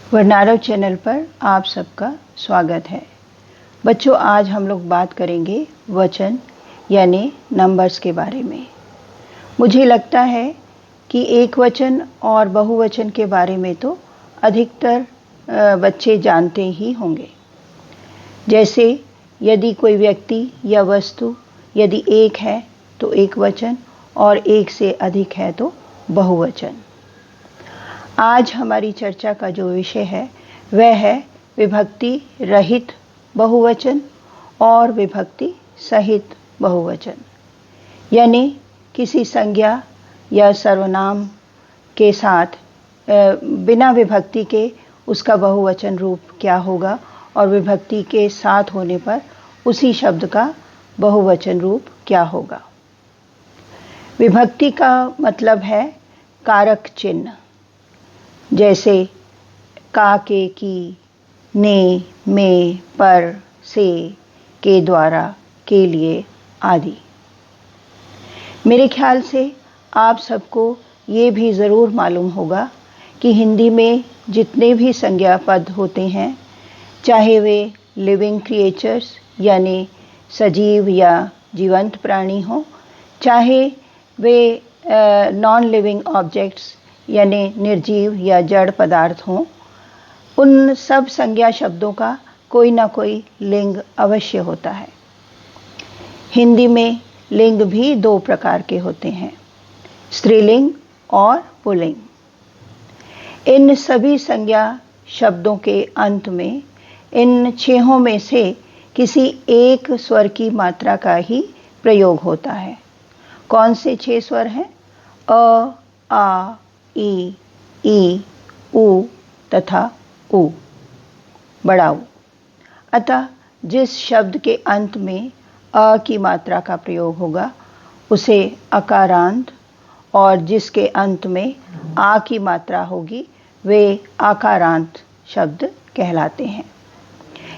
वर्नारव channel पर आप सबका स्वागत है। बच्चों, आज हम लोग बात करेंगे वचन यानी नंबर्स के बारे में। मुझे लगता है कि एक वचन और बहुवचन के बारे में तो अधिकतर बच्चे जानते ही होंगे। जैसे यदि कोई व्यक्ति या वस्तु यदि एक है तो एक वचन और एक से अधिक है तो बहुवचन। आज हमारी चर्चा का जो विषय है वह है विभक्ति रहित बहुवचन और विभक्ति सहित बहुवचन। यानी किसी संज्ञा या सर्वनाम के साथ बिना विभक्ति के उसका बहुवचन रूप क्या होगा और विभक्ति के साथ होने पर उसी शब्द का बहुवचन रूप क्या होगा। विभक्ति का मतलब है कारक चिन्ह, जैसे का, के, की, ने, में, पर, से, के द्वारा, के लिए आदि। मेरे ख्याल से आप सबको ये भी ज़रूर मालूम होगा कि हिंदी में जितने भी संज्ञा पद होते हैं, चाहे वे लिविंग क्रिएचर्स यानी सजीव या जीवंत प्राणी हों, चाहे वे नॉन लिविंग ऑब्जेक्ट्स यानी निर्जीव या जड़ पदार्थ हों, उन सब संज्ञा शब्दों का कोई ना कोई लिंग अवश्य होता है। हिंदी में लिंग भी दो प्रकार के होते हैं, स्त्रीलिंग और पुल्लिंग। इन सभी संज्ञा शब्दों के अंत में इन छहों में से किसी एक स्वर की मात्रा का ही प्रयोग होता है। कौन से 6 स्वर हैं? अ, आ, ई, उ तथा उ, बड़ा उ। अतः जिस शब्द के अंत में अ की मात्रा का प्रयोग होगा उसे अकारांत, और जिसके अंत में आ की मात्रा होगी वे आकारांत शब्द कहलाते हैं।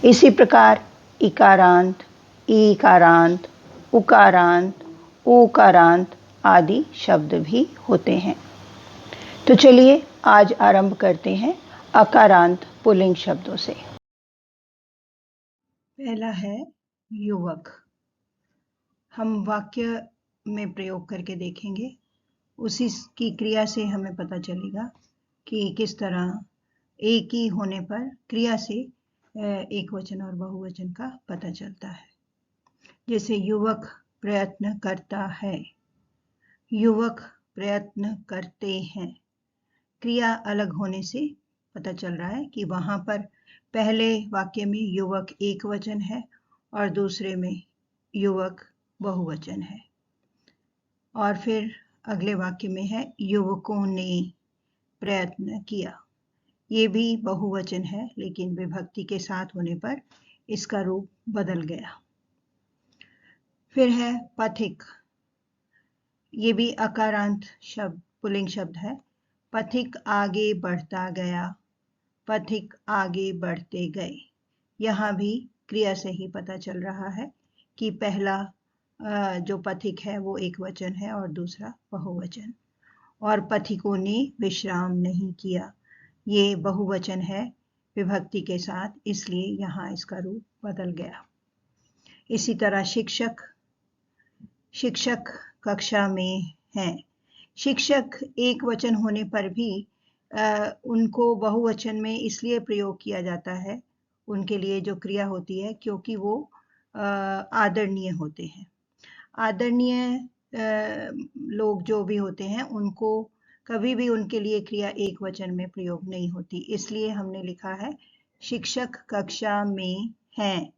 इसी प्रकार इकारांत, ईकारांत, उकारांत, ऊकारांत आदि शब्द भी होते हैं। तो चलिए आज आरंभ करते हैं अकारांत पुल्लिंग शब्दों से। पहला है युवक। हम वाक्य में प्रयोग करके देखेंगे, उसी की क्रिया से हमें पता चलेगा कि किस तरह एक ही होने पर क्रिया से एक वचन और बहुवचन का पता चलता है। जैसे युवक प्रयत्न करता है, युवक प्रयत्न करते हैं। क्रिया अलग होने से पता चल रहा है कि वहाँ पर पहले वाक्य में युवक एक वचन है और दूसरे में युवक बहुवचन है। और फिर अगले वाक्य में है युवकों ने प्रयत्न किया। ये भी बहुवचन है, लेकिन विभक्ति के साथ होने पर इसका रूप बदल गया। फिर है पथिक। ये भी अकारांत शब्द पुल्लिंग शब्द है। पथिक आगे बढ़ता गया, पथिक आगे बढ़ते गए। यहाँ भी क्रिया से ही पता चल रहा है कि पहला जो पथिक है वो एक वचन है और दूसरा बहुवचन। और पथिकों ने विश्राम नहीं किया, ये बहुवचन है विभक्ति के साथ, इसलिए यहाँ इसका रूप बदल गया। इसी तरह शिक्षक, शिक्षक कक्षा में हैं। शिक्षक एक वचन होने पर भी उनको बहुवचन में इसलिए प्रयोग किया जाता है, उनके लिए जो क्रिया होती है, क्योंकि वो आदरणीय होते हैं। आदरणीय लोग जो भी होते हैं उनको कभी भी उनके लिए क्रिया एक वचन में प्रयोग नहीं होती, इसलिए हमने लिखा है शिक्षक कक्षा में हैं।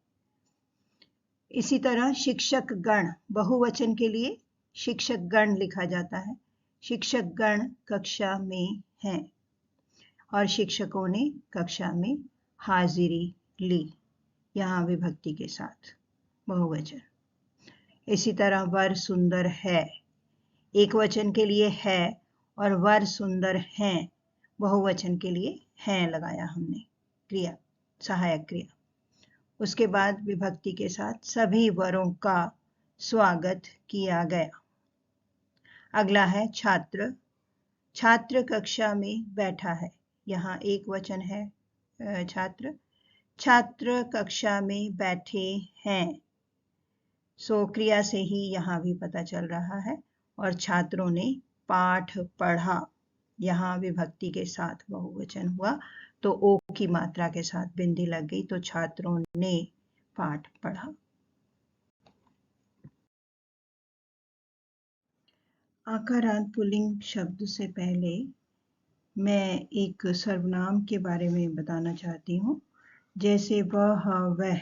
इसी तरह शिक्षक गण, बहुवचन के लिए शिक्षक गण लिखा जाता है। शिक्षक गण कक्षा में हैं और शिक्षकों ने कक्षा में हाजिरी ली, यहाँ विभक्ति के साथ बहुवचन। इसी तरह वर सुंदर है, एक वचन के लिए है और वर सुंदर हैं, बहुवचन के लिए हैं लगाया हमने, क्रिया सहायक क्रिया। उसके बाद विभक्ति के साथ सभी वरों का स्वागत किया गया। अगला है छात्र। छात्र कक्षा में बैठा है, यहाँ एक वचन है छात्र, छात्र कक्षा में बैठे हैं। सो क्रिया से ही यहाँ भी पता चल रहा है। और छात्रों ने पाठ पढ़ा, यहाँ विभक्ति के साथ बहुवचन हुआ तो ओ की मात्रा के साथ बिंदी लग गई, तो छात्रों ने पाठ पढ़ा। आकारांत पुल्लिंग शब्द से पहले मैं एक सर्वनाम के बारे में बताना चाहती हूँ। जैसे वह, वह,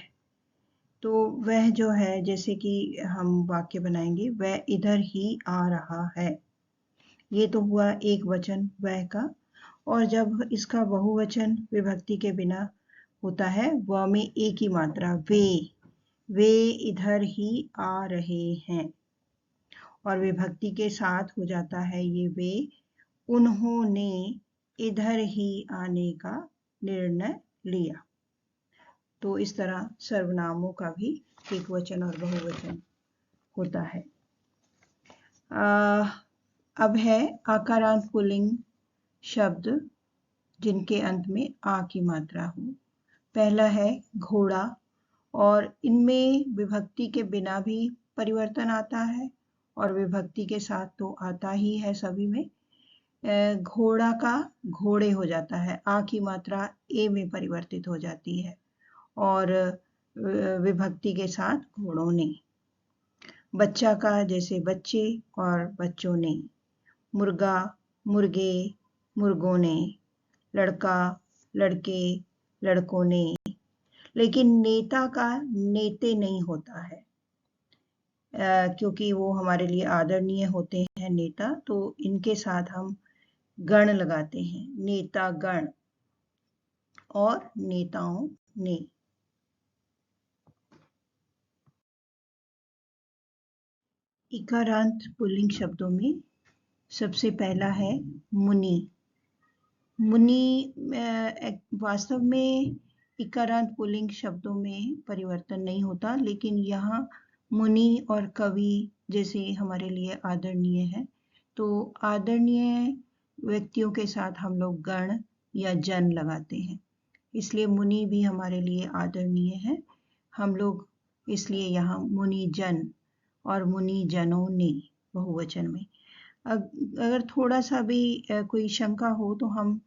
तो वह जो है, जैसे कि हम वाक्य बनाएंगे, वह इधर ही आ रहा है। ये तो हुआ एक वचन वह का। और जब इसका बहुवचन विभक्ति के बिना होता है, वह में एक ही मात्रा, वे इधर ही आ रहे हैं। और विभक्ति के साथ हो जाता है ये वे, उन्होंने इधर ही आने का निर्णय लिया। तो इस तरह सर्वनामों का भी एक वचन और बहुवचन होता है। अब है आकारांत पुल्लिंग शब्द जिनके अंत में आ की मात्रा हो। पहला है घोड़ा, और इनमें विभक्ति के बिना भी परिवर्तन आता है और विभक्ति के साथ तो आता ही है सभी में। घोड़ा का घोड़े हो जाता है, आ की मात्रा ए में परिवर्तित हो जाती है और विभक्ति के साथ घोड़ों ने। बच्चा का जैसे बच्चे और बच्चों ने। मुर्गा, मुर्गे, मुर्गों ने। लड़का, लड़के, लड़कों ने। लेकिन नेता का नेते नहीं होता है, क्योंकि वो हमारे लिए आदरणीय होते हैं नेता, तो इनके साथ हम गण लगाते हैं, नेता गण और नेताओं ने। इकारांत पुल्लिंग शब्दों में सबसे पहला है मुनि। मुनि वास्तव में इकारांत पुल्लिंग शब्दों में परिवर्तन नहीं होता, लेकिन यहाँ मुनि और कवि जैसे हमारे लिए आदरणीय है, तो आदरणीय व्यक्तियों के साथ हम लोग गण या जन लगाते हैं, इसलिए मुनि भी हमारे लिए आदरणीय है। हम लोग इसलिए यहाँ मुनि जन और मुनि जनों ने बहुवचन में। अगर थोड़ा सा भी कोई शंका हो तो हम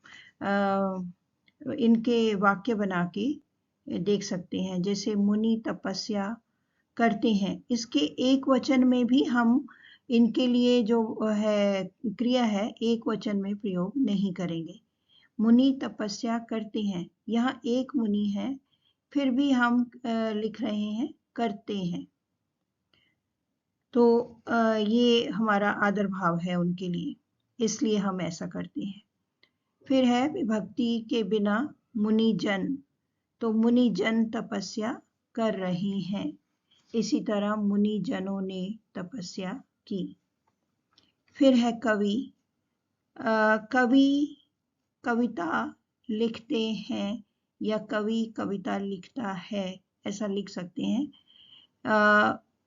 इनके वाक्य बना के देख सकते हैं। जैसे मुनि तपस्या करते हैं, इसके एक वचन में भी हम इनके लिए जो है क्रिया है एक वचन में प्रयोग नहीं करेंगे। मुनि तपस्या करते हैं, यहाँ एक मुनि है, फिर भी हम लिख रहे हैं करते हैं, तो ये हमारा आदर भाव है उनके लिए, इसलिए हम ऐसा करते हैं। फिर है विभक्ति के बिना मुनिजन, तो मुनिजन तपस्या कर रहे हैं, इसी तरह मुनिजनों ने तपस्या की। फिर है कवि। कवि कविता लिखते हैं या कवि कविता लिखता है, ऐसा लिख सकते हैं।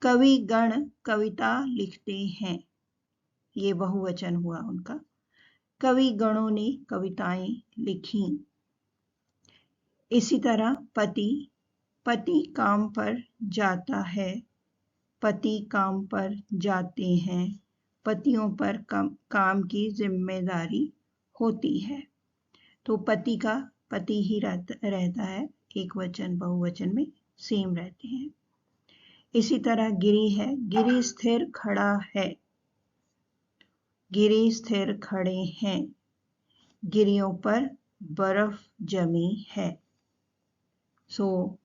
कवि गण कविता लिखते हैं, ये बहुवचन हुआ उनका। कवि गणों ने कविताएं लिखी। इसी तरह पति, पति काम पर जाता है, पति काम पर जाते हैं, पतियों पर काम की जिम्मेदारी होती है, तो पति का पति ही रहता है, एक वचन बहुवचन में सेम रहते हैं। इसी तरह गिरी है, गिरी स्थिर खड़ा है, गिरी स्थिर खड़े हैं, गिरियों पर बर्फ जमी है। सो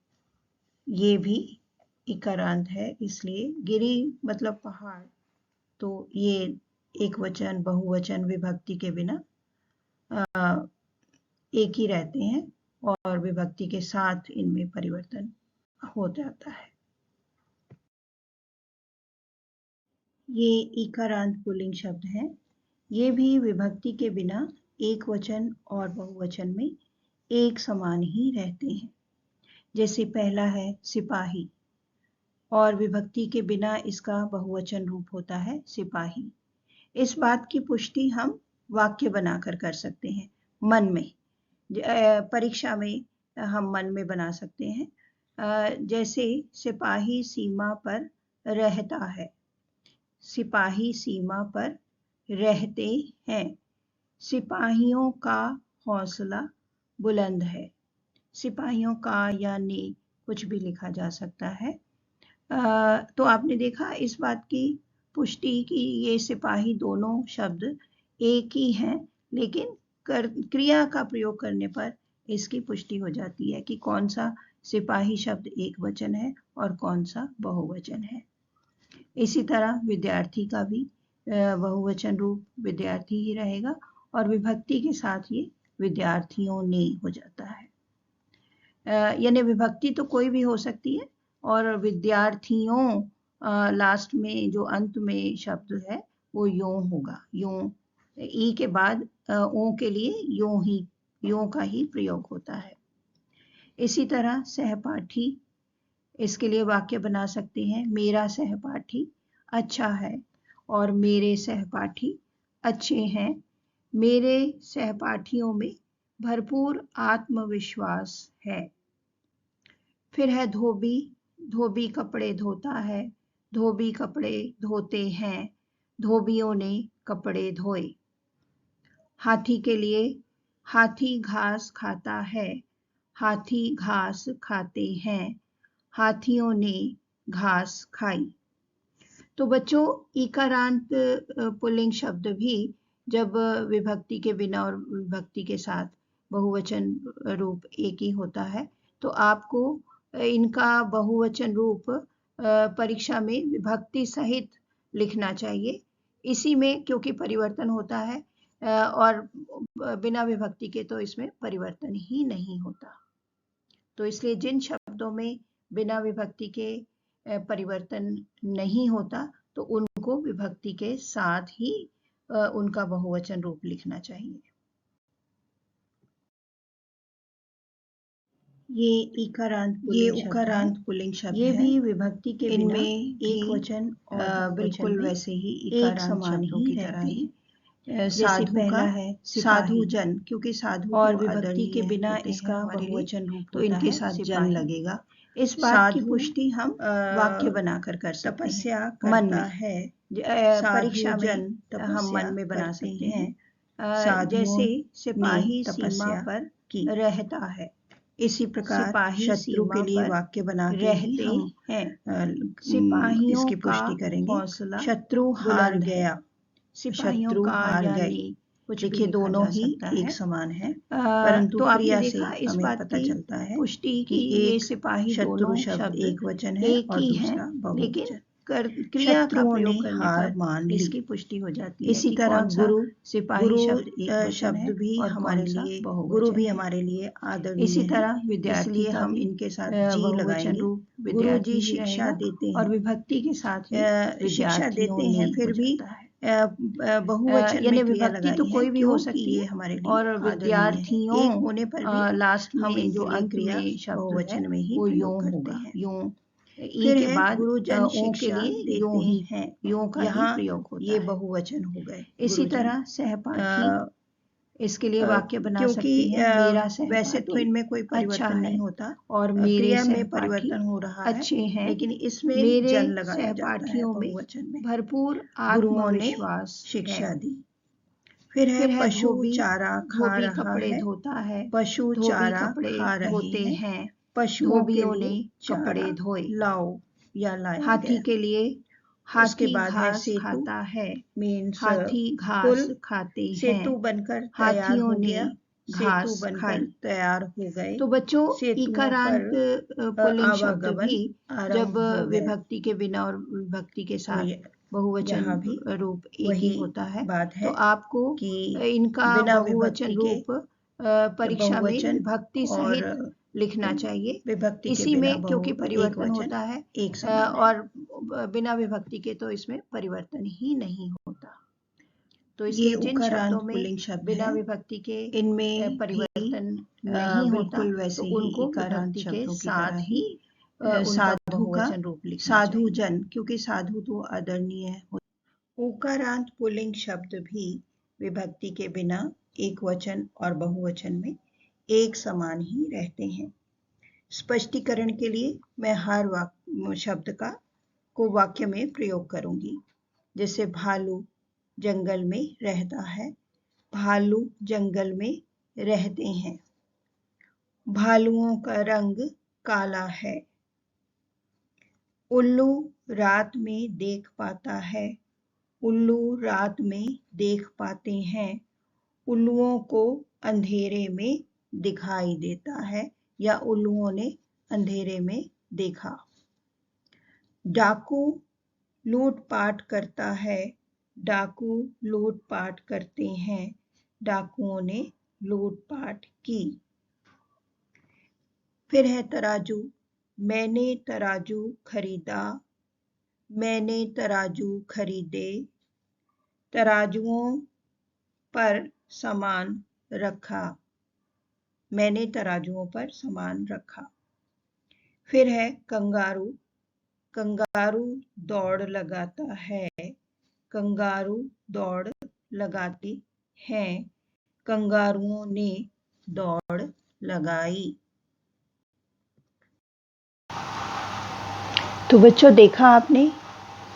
ये भी इकारांत है, इसलिए गिरी मतलब पहाड़, तो ये एक वचन बहुवचन विभक्ति के बिना एक ही रहते हैं और विभक्ति के साथ इनमें परिवर्तन हो जाता है। ये इकारांत पुल्लिंग शब्द हैं, ये भी विभक्ति के बिना एक वचन और बहुवचन में एक समान ही रहते हैं। जैसे पहला है सिपाही, और विभक्ति के बिना इसका बहुवचन रूप होता है सिपाही। इस बात की पुष्टि हम वाक्य बनाकर कर सकते हैं मन में। परीक्षा में हम मन में बना सकते हैं। जैसे सिपाही सीमा पर रहता है, सिपाही सीमा पर रहते हैं। सिपाहियों का हौसला बुलंद है। सिपाहियों का यानी कुछ भी लिखा जा सकता है। तो आपने देखा इस बात की पुष्टि कि ये सिपाही दोनों शब्द एक ही हैं, लेकिन क्रिया का प्रयोग करने पर इसकी पुष्टि हो जाती है कि कौन सा सिपाही शब्द एक वचन है और कौन सा बहुवचन है। इसी तरह विद्यार्थी का भी बहुवचन रूप विद्यार्थी ही रहेगा और विभक्ति के साथ ये विद्यार्थियों ने हो जाता है। यानी विभक्ति तो कोई भी हो सकती है और विद्यार्थियों लास्ट में जो अंत में शब्द है वो यों होगा। यों ई के बाद ओ के लिए यों का ही प्रयोग होता है। इसी तरह सहपाठी, इसके लिए वाक्य बना सकते हैं मेरा सहपाठी अच्छा है और मेरे सहपाठी अच्छे हैं। मेरे सहपाठियों में भरपूर आत्मविश्वास है। फिर है धोबी, धोबी कपड़े धोता है, धोबी कपड़े धोते हैं, धोबियों ने कपड़े धोए। हाथी के लिए हाथी घास खाता है, हाथी घास खाते हैं, हाथियों ने घास खाई। तो बच्चों इकारांत पुल्लिंग शब्द भी जब विभक्ति के बिना और विभक्ति के साथ बहुवचन रूप एक ही होता है तो आपको इनका बहुवचन रूप परीक्षा में विभक्ति सहित लिखना चाहिए। इसी में क्योंकि परिवर्तन होता है और बिना विभक्ति के तो इसमें परिवर्तन ही नहीं होता, तो इसलिए जिन शब्दों में बिना विभक्ति के परिवर्तन नहीं होता तो उनको विभक्ति के साथ ही उनका बहुवचन रूप लिखना चाहिए। ये इकारांत पुल्लिंग शब्द ये भी विभक्ति के बिना एक वचन और बिल्कुल वैसे ही एक समान ही की तरह ही साधु पहला है साधु जन, क्योंकि साधु और विभक्ति के बिना इसका बहुवचन रूप तो इनके साथ जन लगेगा। इस बात की पुष्टि हम वाक्य बनाकर कर सकते हैं। तपस्या करता है, परीक्षा में हम मन में बना सकते हैं। जैसे सिपाही सीमा पर रहता है, इसी प्रकार सिपाही शत्रु के लिए वाक्य बना के रहते हैं। सिपाहियों इसकी पुष्टि करेंगे। शत्रु हार गया, शत्रु हार गए। देखिए दोनों ही एक समान है, परंतु तो क्रिया से हमें पता चलता है पुष्टि कि ये सिपाही शत्रु शब्द एक वचन है और दूसरा बहुवचन। क्रिया का प्रयोग करने हार मान ली, इसकी पुष्टि हो जाती है। इसी तरह गुरु सिपाही शब्द भी हमारे लिए गुरु भी हमारे लिए आदरणीय। इसी तरह विद्यार्थी हम इनके साथ जी लगाएंगे। गुरु जी शिक्षा देते हैं और विभक्ति के साथ शिक्षा देते हैं, फिर भी बहुवचन में विभक्ति तो कोई भी हो सकती है हमारे लिए और विद्यार्थियों एक होने पर भी लास्ट में जो अंत में बहुवचन में ही वो यों होगा। यों फिर के बाद गुरुजन शिक्षा देते हैं, यों का ही प्रयोग होता है। ये बहुवचन हो गए। इसी तरह सहपाठी, इसके लिए वाक्य बना सकते हैं मेरा सहपाठी वैसे तो इनमें कोई परिवर्तन नहीं होता और मेरे में परिवर्तन हो रहा है अच्छे हैं, लेकिन इसमें मेरे जन लगाया सहपाठियों में भरपूर आत्मविश्वास शिक्षा दी। फिर है पशु चारा खा रहा कपड़े धोता है, पशु चारा खा रहे हैं, पशुओं ने कपड़े धोए। लाओ या लाया। हाथी के लिए हाथी घास खाता है, हाथी घास खाते हैं, सेतु बनकर हाथियों ने घास बनकर तैयार हो गए। तो बच्चों इकारांत पुल्लिंग शब्द भी जब विभक्ति के बिना और विभक्ति के साथ बहुवचन रूप एक ही होता है तो आपको इनका बहुवचन रूप परीक्षा में विभक्ति सहित लिखना चाहिए। विभक्ति इसी में क्योंकि परिवर्तन होता है एक और बिना विभक्ति के तो इसमें परिवर्तन ही नहीं होता, तो इसलिए जिन शब्दों में बिना विभक्ति के इनमें परिवर्तन नहीं होता तो उनको विभक्ति के साथ ही साधु का साधु जन, क्योंकि साधु तो आदरणीय है। उकारांत पुल्लिंग शब्द भी विभक्ति के बिना एक वचन और बहुवचन में एक समान ही रहते हैं। स्पष्टीकरण के लिए मैं हर शब्द को वाक्य में प्रयोग करूंगी। जैसे भालू जंगल में रहता है, भालू जंगल में रहते हैं। भालुओं का रंग काला है। उल्लू रात में देख पाता है, उल्लू रात में देख पाते हैं। उल्लुओं को अंधेरे में दिखाई देता है या उल्लुओं ने अंधेरे में देखा। डाकू लूटपाट करता है, डाकू लूटपाट करते हैं। डाकुओं ने लूटपाट की। फिर है तराजू। मैंने तराजू खरीदा, मैंने तराजू खरीदे। तराजुओं पर सामान रखा, मैंने तराजुओं पर सामान रखा। फिर है कंगारू। कंगारू दौड़ लगाता है, कंगारू दौड़ लगाते हैं। कंगारुओं ने दौड़ लगाई। तो बच्चों, देखा आपने,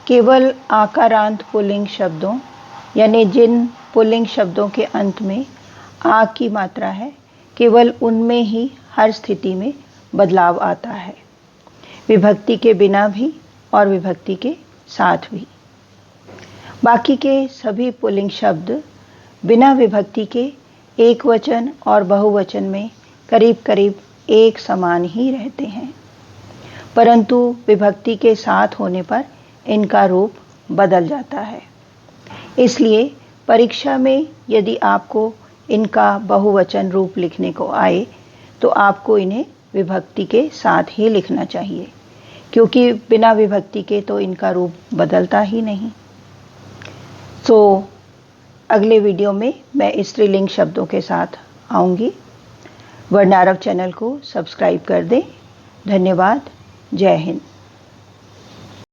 केवल आकारांत पुल्लिंग शब्दों यानी जिन पुल्लिंग शब्दों के अंत में आ की मात्रा है, केवल उनमें ही हर स्थिति में बदलाव आता है, विभक्ति के बिना भी और विभक्ति के साथ भी। बाकी के सभी पुल्लिंग शब्द बिना विभक्ति के एकवचन और बहुवचन में करीब करीब एक समान ही रहते हैं, परंतु विभक्ति के साथ होने पर इनका रूप बदल जाता है। इसलिए परीक्षा में यदि आपको इनका बहुवचन रूप लिखने को आए तो आपको इन्हें विभक्ति के साथ ही लिखना चाहिए, क्योंकि बिना विभक्ति के तो इनका रूप बदलता ही नहीं। तो अगले वीडियो में मैं स्त्रीलिंग शब्दों के साथ आऊँगी। वर्णारव चैनल को सब्सक्राइब कर दें। धन्यवाद। जय हिंद।